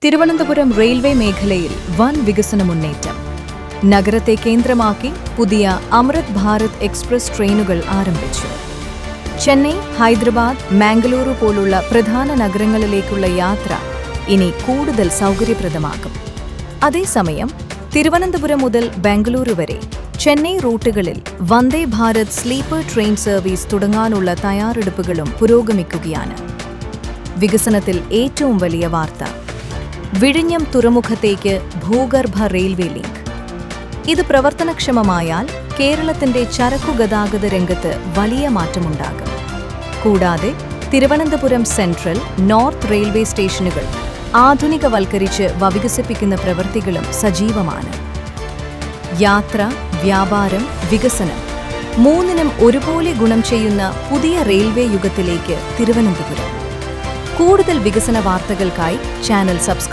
Thiruvananthapuram railway മേഖലയിൽ വൻ വികസന മുന്നേറ്റം. നഗരത്തെ കേന്ദ്രമാക്കി പുതിയ അമൃത് ഭാരത് എക്സ്പ്രസ് ട്രെയിനുകൾ ആരംഭിച്ചു. ചെന്നൈ, ഹൈദരാബാദ്, മാംഗളൂരു പോലുള്ള പ്രധാന നഗരങ്ങളിലേക്കുള്ള യാത്ര ഇനി കൂടുതൽ സൗകര്യപ്രദമാകും. അതേസമയം തിരുവനന്തപുരം മുതൽ ബാംഗ്ലൂരു വരെ Chennai റൂട്ടുകളിൽ Vande Bharat sleeper train service തുടങ്ങാനുള്ള തയ്യാറെടുപ്പുകളും പുരോഗമിക്കുകയാണ്. വികസനത്തിൽ ഏറ്റവും വലിയ വാർത്ത വിഴിഞ്ഞം തുറമുഖത്തേക്ക് ഭൂഗർഭ റെയിൽവേ ലിങ്ക്. ഇത് പ്രവർത്തനക്ഷമമായാൽ കേരളത്തിന്റെ ചരക്കുഗതാഗത രംഗത്ത് വലിയ മാറ്റമുണ്ടാകും. കൂടാതെ തിരുവനന്തപുരം സെൻട്രൽ, നോർത്ത് റെയിൽവേ സ്റ്റേഷനുകൾ ആധുനികവൽക്കരിച്ച് വികസിപ്പിക്കുന്ന പ്രവൃത്തികളും സജീവമാണ്. യാത്ര, വ്യാപാരം, വികസനം മൂന്നിനും ഒരുപോലെ ഗുണം ചെയ്യുന്ന പുതിയ റെയിൽവേ യുഗത്തിലേക്ക് തിരുവനന്തപുരം. കൂടുതൽ വികസന വാർത്തകൾക്കായി ചാനൽ സബ്സ്ക്രൈബ്